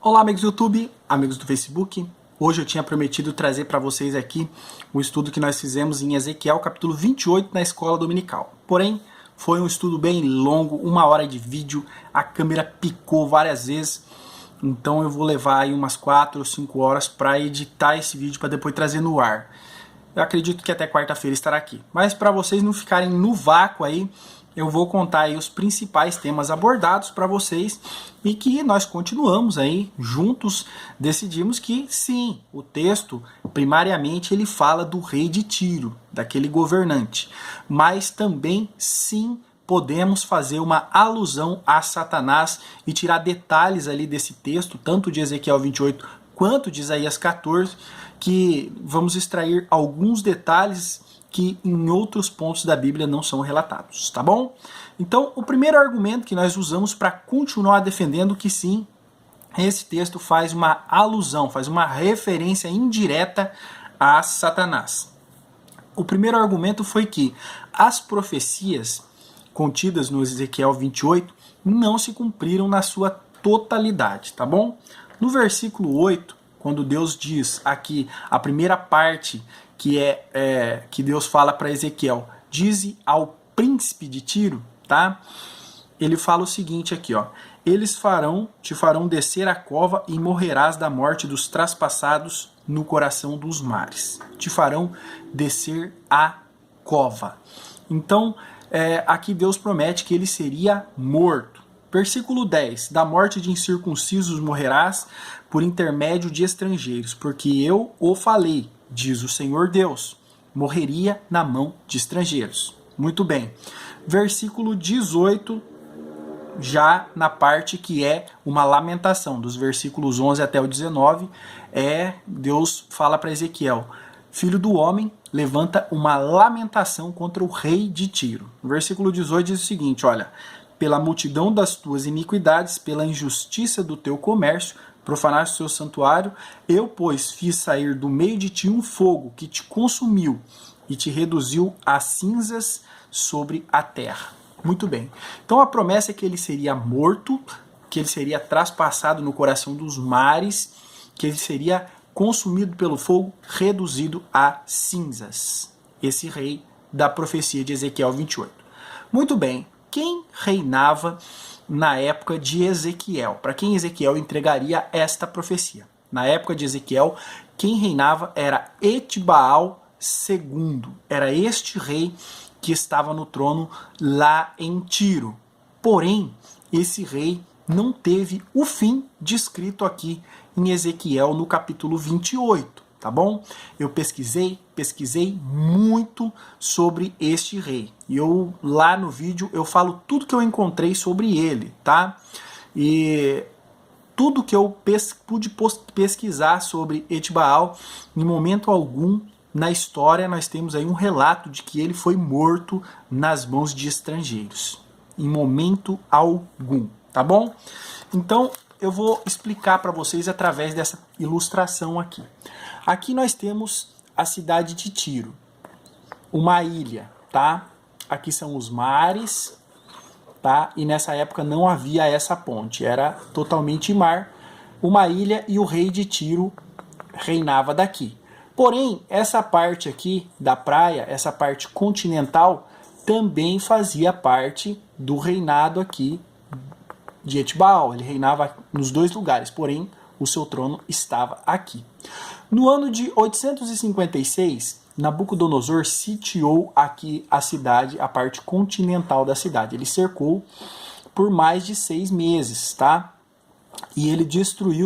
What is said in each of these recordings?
Olá, amigos do YouTube, amigos do Facebook. Hoje eu tinha prometido trazer para vocês aqui o estudo que nós fizemos em Ezequiel, capítulo 28, na escola dominical. Porém, foi um estudo bem longo, 1 hora de vídeo, a câmera picou várias vezes, então eu vou levar aí umas 4 ou 5 horas para editar esse vídeo para depois trazer no ar. Eu acredito que até quarta-feira estará aqui. Mas para vocês não ficarem no vácuo aí, eu vou contar aí os principais temas abordados para vocês e que nós continuamos aí juntos, decidimos que sim, o texto primariamente ele fala do rei de Tiro, daquele governante, mas também sim podemos fazer uma alusão a Satanás e tirar detalhes ali desse texto, tanto de Ezequiel 28 quanto de Isaías 14, que vamos extrair alguns detalhes que em outros pontos da Bíblia não são relatados, tá bom? Então, o primeiro argumento que nós usamos para continuar defendendo que sim, esse texto faz uma alusão, faz uma referência indireta a Satanás. O primeiro argumento foi que as profecias contidas no Ezequiel 28 não se cumpriram na sua totalidade, tá bom? No versículo 8, quando Deus diz aqui a primeira parte que Deus fala para Ezequiel, dize ao príncipe de Tiro, tá? Ele fala o seguinte aqui, ó: eles te farão descer a cova e morrerás da morte dos traspassados no coração dos mares. Te farão descer a cova. Então, aqui Deus promete que ele seria morto. Versículo 10, da morte de incircuncisos morrerás por intermédio de estrangeiros, porque eu o falei, diz o Senhor Deus, morreria na mão de estrangeiros. Muito bem. Versículo 18, já na parte que é uma lamentação, dos versículos 11 até o 19, Deus fala para Ezequiel: filho do homem, levanta uma lamentação contra o rei de Tiro. O versículo 18 diz o seguinte, olha: pela multidão das tuas iniquidades, pela injustiça do teu comércio, profanaste o seu santuário, eu, pois, fiz sair do meio de ti um fogo que te consumiu e te reduziu a cinzas sobre a terra. Muito bem. Então a promessa é que ele seria morto, que ele seria traspassado no coração dos mares, que ele seria consumido pelo fogo, reduzido a cinzas. Esse rei da profecia de Ezequiel 28. Muito bem. Quem reinava na época de Ezequiel? Para quem Ezequiel entregaria esta profecia? Na época de Ezequiel, quem reinava era Etbaal II. Era este rei que estava no trono lá em Tiro. Porém, esse rei não teve o fim descrito aqui em Ezequiel no capítulo 28. Tá bom? Eu pesquisei muito sobre este rei. E lá no vídeo eu falo tudo que eu encontrei sobre ele, tá? E tudo que eu pude pesquisar sobre Etbaal, em momento algum na história nós temos aí um relato de que ele foi morto nas mãos de estrangeiros. Em momento algum, tá bom? Então eu vou explicar para vocês através dessa ilustração aqui. Aqui nós temos a cidade de Tiro, uma ilha, tá? Aqui são os mares, tá? E nessa época não havia essa ponte, era totalmente mar, uma ilha, e o rei de Tiro reinava daqui. Porém, essa parte aqui da praia, essa parte continental, também fazia parte do reinado aqui de Etbaal. Ele reinava nos dois lugares, porém o seu trono estava aqui. No ano de 856, Nabucodonosor sitiou aqui a cidade, a parte continental da cidade. Ele cercou por mais de 6 meses, tá? E ele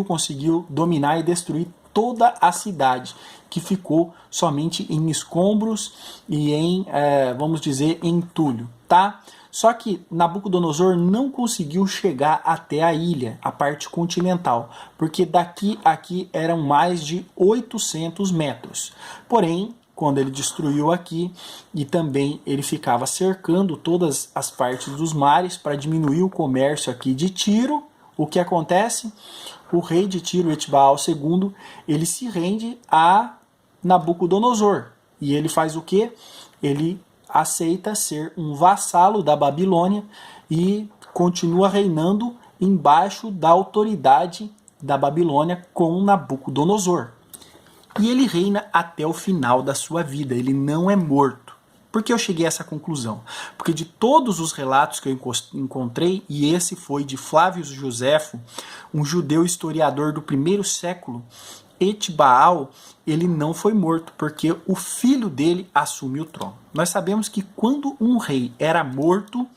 conseguiu dominar e destruir toda a cidade, que ficou somente em escombros e em, vamos dizer, entulho, tá? Só que Nabucodonosor não conseguiu chegar até a ilha, a parte continental, porque daqui a aqui eram mais de 800 metros. Porém, quando ele destruiu aqui, e também ele ficava cercando todas as partes dos mares para diminuir o comércio aqui de Tiro, o que acontece? O rei de Tiro, Etbaal II, ele se rende a Nabucodonosor. E ele faz o quê? Ele aceita ser um vassalo da Babilônia e continua reinando embaixo da autoridade da Babilônia com Nabucodonosor. E ele reina até o final da sua vida, ele não é morto. Por que eu cheguei a essa conclusão? Porque de todos os relatos que eu encontrei, e esse foi de Flávio Joséfo, um judeu historiador do 1º século, Etibaal, ele não foi morto, porque o filho dele assume o trono. Nós sabemos que quando um rei era morto,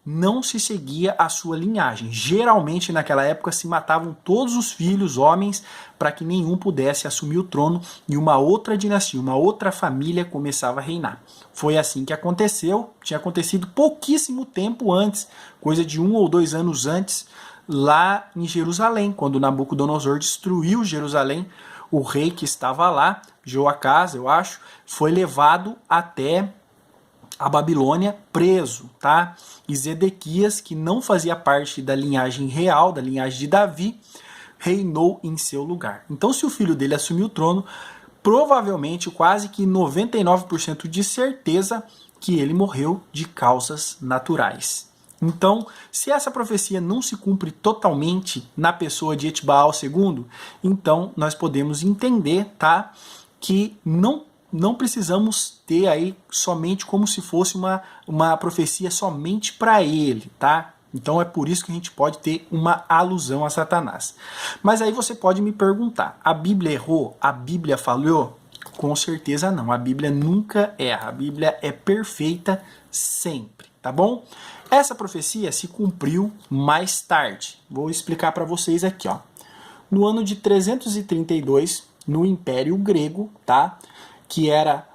não se seguia a sua linhagem. Geralmente, naquela época, se matavam todos os filhos, homens, para que nenhum pudesse assumir o trono e uma outra dinastia, uma outra família começava a reinar. Foi assim que aconteceu, tinha acontecido pouquíssimo tempo antes, coisa de 1 ou 2 anos antes, lá em Jerusalém, quando Nabucodonosor destruiu Jerusalém, o rei que estava lá, Joacás, eu acho, foi levado até a Babilônia preso, tá? E Zedequias, que não fazia parte da linhagem real, da linhagem de Davi, reinou em seu lugar. Então, se o filho dele assumiu o trono, provavelmente, quase que 99% de certeza que ele morreu de causas naturais. Então, se essa profecia não se cumpre totalmente na pessoa de Etibaal II, então nós podemos entender, tá, que não precisamos ter aí somente como se fosse uma profecia somente para ele, tá? Então é por isso que a gente pode ter uma alusão a Satanás. Mas aí você pode me perguntar, a Bíblia errou? A Bíblia falhou? Com certeza não, a Bíblia nunca erra, a Bíblia é perfeita sempre, tá bom? Essa profecia se cumpriu mais tarde, vou explicar para vocês aqui, ó. No ano de 332, no Império Grego, tá? Que era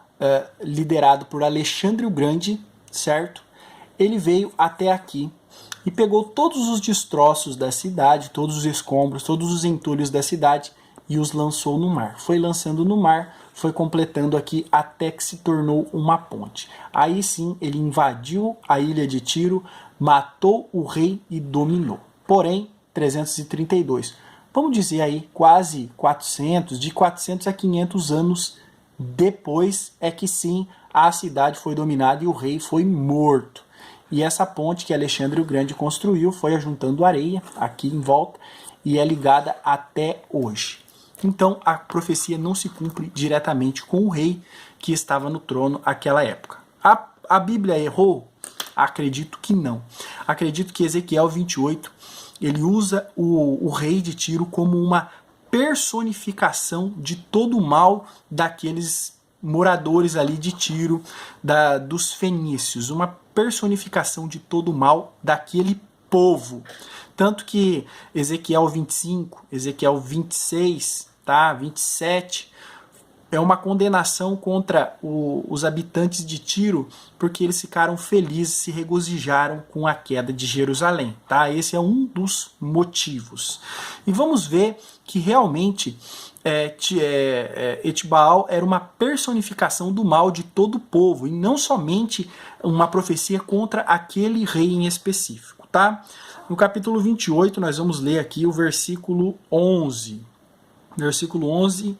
liderado por Alexandre o Grande, certo? Ele veio até aqui e pegou todos os destroços da cidade, todos os escombros, todos os entulhos da cidade e os lançou no mar. Foi lançando no mar, foi completando aqui até que se tornou uma ponte. Aí sim ele invadiu a ilha de Tiro, matou o rei e dominou. Porém, 332, vamos dizer aí quase 400, de 400 a 500 anos depois é que sim a cidade foi dominada e o rei foi morto. E essa ponte que Alexandre o Grande construiu foi ajuntando areia aqui em volta e é ligada até hoje. Então a profecia não se cumpre diretamente com o rei que estava no trono naquela época. A Bíblia errou? Acredito que não. Acredito que Ezequiel 28 ele usa o rei de Tiro como uma personificação de todo o mal daqueles moradores ali de Tiro, dos fenícios, uma personificação de todo o mal daquele povo. Tanto que Ezequiel 25, Ezequiel 26, tá? 27, é uma condenação contra os habitantes de Tiro, porque eles ficaram felizes, se regozijaram com a queda de Jerusalém, tá? Esse é um dos motivos. E vamos ver que realmente Etibaal era uma personificação do mal de todo o povo, e não somente uma profecia contra aquele rei em específico, tá? No capítulo 28, nós vamos ler aqui o versículo 11. Versículo 11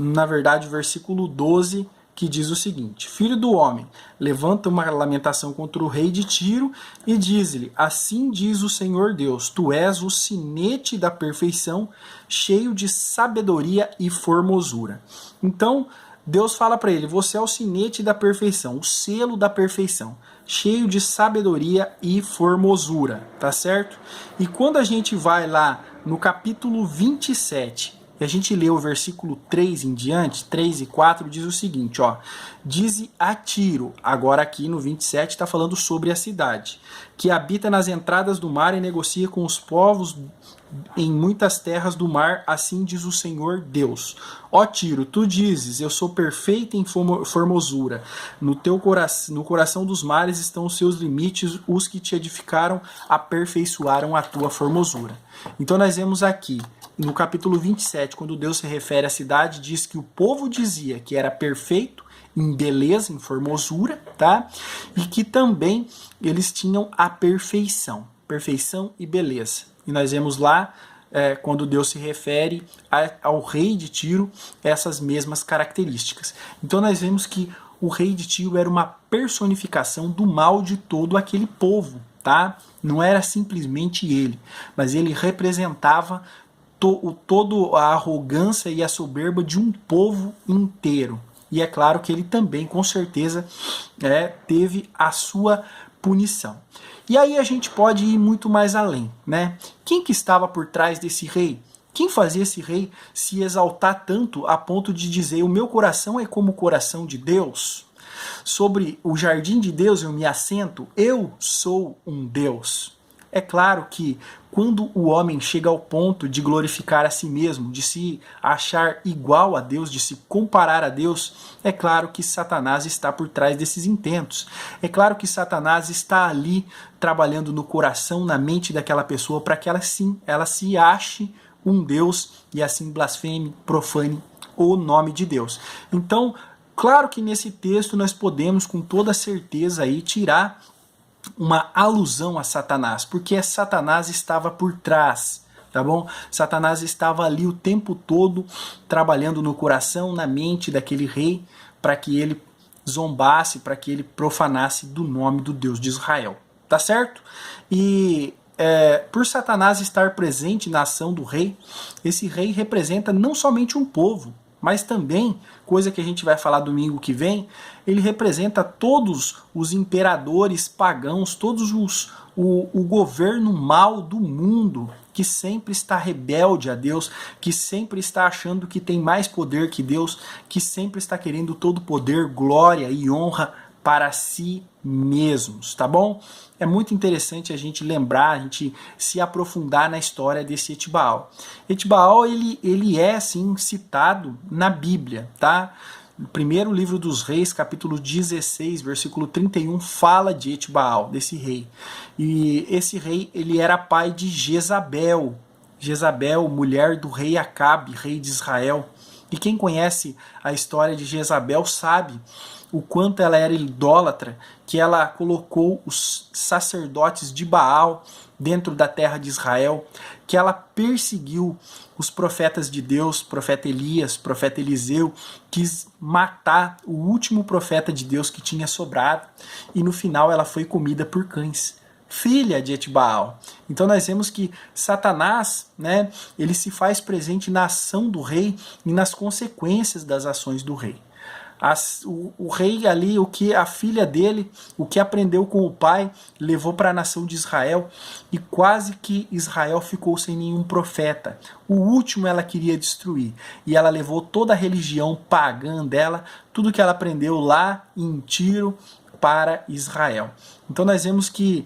na verdade, o versículo 12, que diz o seguinte: Filho do homem, levanta uma lamentação contra o rei de Tiro e diz-lhe: Assim diz o Senhor Deus, tu és o sinete da perfeição, cheio de sabedoria e formosura. Então, Deus fala para ele: você é o sinete da perfeição, o selo da perfeição, cheio de sabedoria e formosura, tá certo? E quando a gente vai lá no capítulo 27, e a gente lê o versículo 3 em diante, 3 e 4, diz o seguinte, ó: Dize a Tiro, agora aqui no 27 está falando sobre a cidade, que habita nas entradas do mar e negocia com os povos em muitas terras do mar, assim diz o Senhor Deus. Ó Tiro, tu dizes, eu sou perfeita em formosura, no coração dos mares estão os seus limites, os que te edificaram aperfeiçoaram a tua formosura. Então nós vemos aqui, no capítulo 27, quando Deus se refere à cidade, diz que o povo dizia que era perfeito em beleza, em formosura, tá? E que também eles tinham a perfeição e beleza. E nós vemos lá, quando Deus se refere ao rei de Tiro, essas mesmas características. Então nós vemos que o rei de Tiro era uma personificação do mal de todo aquele povo, tá? Não era simplesmente ele, mas ele representava toda a arrogância e a soberba de um povo inteiro. E é claro que ele também, com certeza, teve a sua punição. E aí a gente pode ir muito mais além, né? Quem que estava por trás desse rei? Quem fazia esse rei se exaltar tanto a ponto de dizer: o meu coração é como o coração de Deus? Sobre o jardim de Deus eu me assento, eu sou um Deus. É claro que quando o homem chega ao ponto de glorificar a si mesmo, de se achar igual a Deus, de se comparar a Deus, é claro que Satanás está por trás desses intentos. É claro que Satanás está ali trabalhando no coração, na mente daquela pessoa, para que ela se ache um Deus e assim blasfeme, profane o nome de Deus. Então, claro que nesse texto nós podemos com toda certeza aí tirar uma alusão a Satanás, porque Satanás estava por trás, tá bom? Satanás estava ali o tempo todo trabalhando no coração, na mente daquele rei, para que ele zombasse, para que ele profanasse do nome do Deus de Israel, tá certo? E por Satanás estar presente na ação do rei, esse rei representa não somente um povo, mas também, coisa que a gente vai falar domingo que vem, ele representa todos os imperadores pagãos, o governo mau do mundo, que sempre está rebelde a Deus, que sempre está achando que tem mais poder que Deus, que sempre está querendo todo poder, glória e honra para si mesmos, tá bom? É muito interessante a gente lembrar, a gente se aprofundar na história desse Etibaal. Etibaal, ele é, assim, citado na Bíblia, tá? No primeiro livro dos Reis, capítulo 16, versículo 31, fala de Etibaal, desse rei. E esse rei, ele era pai de Jezabel. Jezabel, mulher do rei Acabe, rei de Israel. E quem conhece a história de Jezabel sabe o quanto ela era idólatra, que ela colocou os sacerdotes de Baal dentro da terra de Israel, que ela perseguiu os profetas de Deus, profeta Elias, profeta Eliseu, quis matar o último profeta de Deus que tinha sobrado, e no final ela foi comida por cães, filha de Etibaal. Então nós vemos que Satanás, né, ele se faz presente na ação do rei e nas consequências das ações do rei. O rei ali, o que a filha dele, o que aprendeu com o pai, levou para a nação de Israel, e quase que Israel ficou sem nenhum profeta. O último ela queria destruir, e ela levou toda a religião pagã dela, tudo que ela aprendeu lá em Tiro, para Israel. Então nós vemos que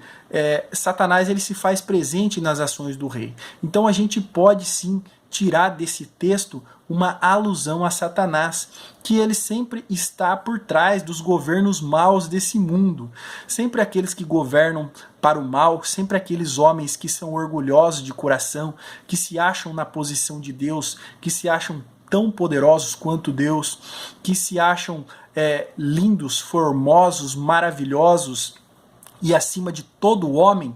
Satanás ele se faz presente nas ações do rei. Então a gente pode sim tirar desse texto uma alusão a Satanás, que ele sempre está por trás dos governos maus desse mundo. Sempre aqueles que governam para o mal, sempre aqueles homens que são orgulhosos de coração, que se acham na posição de Deus, que se acham tão poderosos quanto Deus, que se acham lindos, formosos, maravilhosos e acima de todo homem,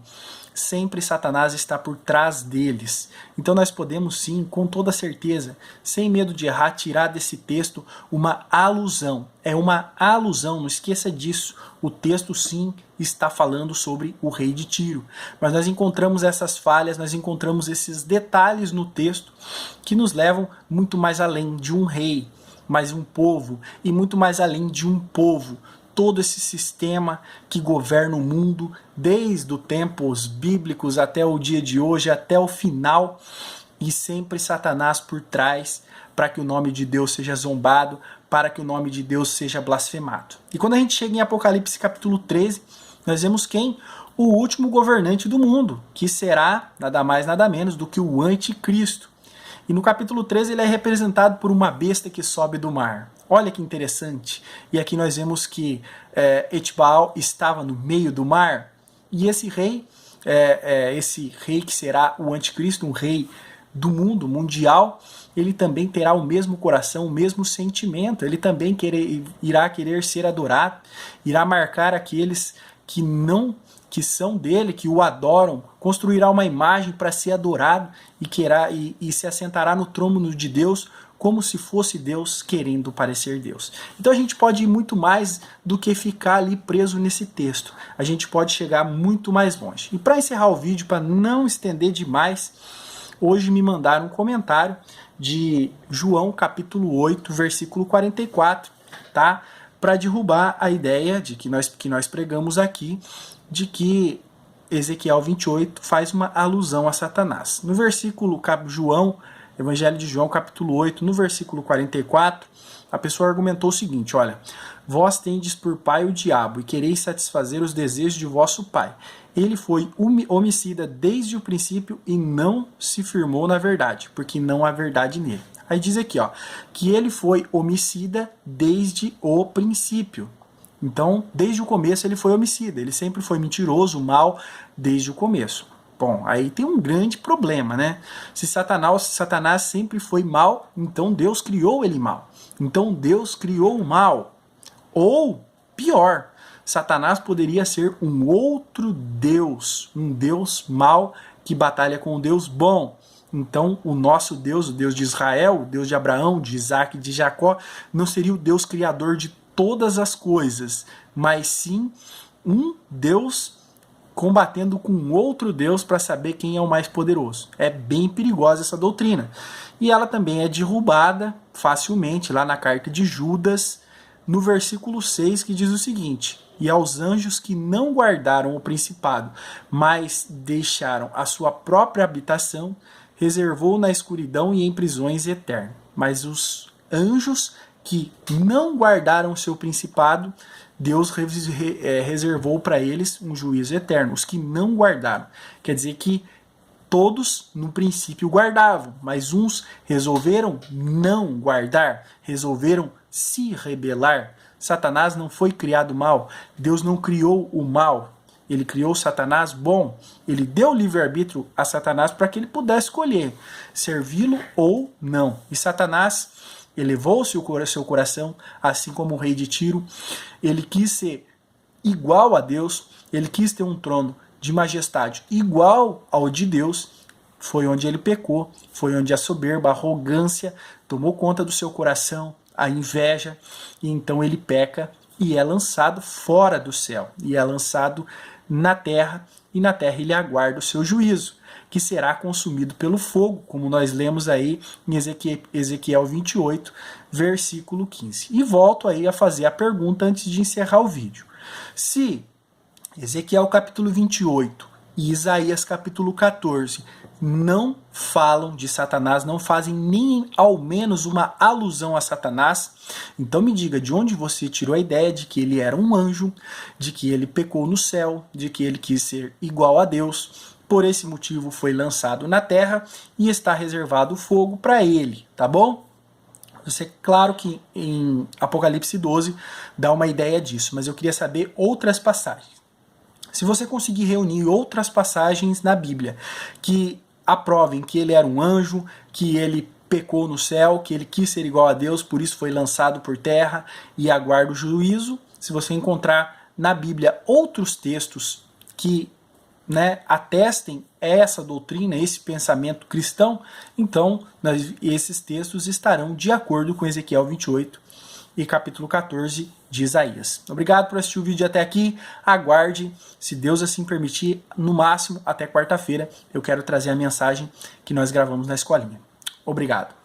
sempre Satanás está por trás deles. Então nós podemos sim, com toda certeza, sem medo de errar, tirar desse texto uma alusão. É uma alusão, não esqueça disso. O texto sim está falando sobre o rei de Tiro. Mas nós encontramos essas falhas, nós encontramos esses detalhes no texto que nos levam muito mais além de um rei, mas um povo, e muito mais além de um povo. Todo esse sistema que governa o mundo, desde os tempos bíblicos até o dia de hoje, até o final, e sempre Satanás por trás, para que o nome de Deus seja zombado, para que o nome de Deus seja blasfemado. E quando a gente chega em Apocalipse capítulo 13, nós vemos quem? O último governante do mundo, que será nada mais nada menos do que o anticristo. E no capítulo 13 ele é representado por uma besta que sobe do mar. Olha que interessante. E aqui nós vemos que Etibaal estava no meio do mar. E esse rei que será o anticristo, um rei do mundo mundial, ele também terá o mesmo coração, o mesmo sentimento. Ele também irá querer ser adorado, irá marcar aqueles que são dele, que o adoram, construirá uma imagem para ser adorado e se assentará no trono de Deus como se fosse Deus querendo parecer Deus. Então a gente pode ir muito mais do que ficar ali preso nesse texto. A gente pode chegar muito mais longe. E para encerrar o vídeo, para não estender demais, hoje me mandaram um comentário de João capítulo 8, versículo 44, tá? Para derrubar a ideia de que nós pregamos aqui, de que Ezequiel 28 faz uma alusão a Satanás. No versículo Evangelho de João, capítulo 8, no versículo 44, a pessoa argumentou o seguinte, olha, vós tendes por pai o diabo e quereis satisfazer os desejos de vosso pai. Ele foi homicida desde o princípio e não se firmou na verdade, porque não há verdade nele. Aí diz aqui, ó, que ele foi homicida desde o princípio. Então, desde o começo ele foi homicida, ele sempre foi mentiroso, mau, desde o começo. Bom, aí tem um grande problema, né? Se Satanás sempre foi mal, então Deus criou ele mal. Então Deus criou o mal. Ou, pior, Satanás poderia ser um outro Deus, um Deus mau que batalha com um Deus bom. Então, o nosso Deus, o Deus de Israel, o Deus de Abraão, de Isaac e de Jacó, não seria o Deus criador de todas as coisas, mas sim um Deus combatendo com outro Deus para saber quem é o mais poderoso. É bem perigosa essa doutrina. E ela também é derrubada facilmente lá na carta de Judas, no versículo 6, que diz o seguinte: e aos anjos que não guardaram o principado, mas deixaram a sua própria habitação, reservou na escuridão e em prisões eternas. Mas os anjos que não guardaram o seu principado, Deus reservou para eles um juízo eterno. Os que não guardaram. Quer dizer que todos, no princípio, guardavam, mas uns resolveram não guardar, resolveram se rebelar. Satanás não foi criado mal, Deus não criou o mal, ele criou Satanás bom, ele deu livre-arbítrio a Satanás para que ele pudesse escolher servi-lo ou não. E Satanás elevou seu coração, assim como o rei de Tiro, ele quis ser igual a Deus, ele quis ter um trono de majestade igual ao de Deus. Foi onde ele pecou, foi onde a soberba, a arrogância tomou conta do seu coração, a inveja, e então ele peca e é lançado fora do céu, e é lançado na terra, e na terra ele aguarda o seu juízo, que será consumido pelo fogo, como nós lemos aí em Ezequiel 28, versículo 15. E volto aí a fazer a pergunta antes de encerrar o vídeo. Se Ezequiel capítulo 28 e Isaías capítulo 14 não falam de Satanás, não fazem nem ao menos uma alusão a Satanás, então me diga de onde você tirou a ideia de que ele era um anjo, de que ele pecou no céu, de que ele quis ser igual a Deus, por esse motivo foi lançado na terra e está reservado o fogo para ele, tá bom? Você, claro que em Apocalipse 12 dá uma ideia disso, mas eu queria saber outras passagens. Se você conseguir reunir outras passagens na Bíblia que aprovem que ele era um anjo, que ele pecou no céu, que ele quis ser igual a Deus, por isso foi lançado por terra e aguarda o juízo, se você encontrar na Bíblia outros textos que atestem essa doutrina, esse pensamento cristão, então esses textos estarão de acordo com Ezequiel 28 e capítulo 14 de Isaías. Obrigado por assistir o vídeo até aqui. Aguarde, se Deus assim permitir, no máximo até quarta-feira eu quero trazer a mensagem que nós gravamos na escolinha. Obrigado.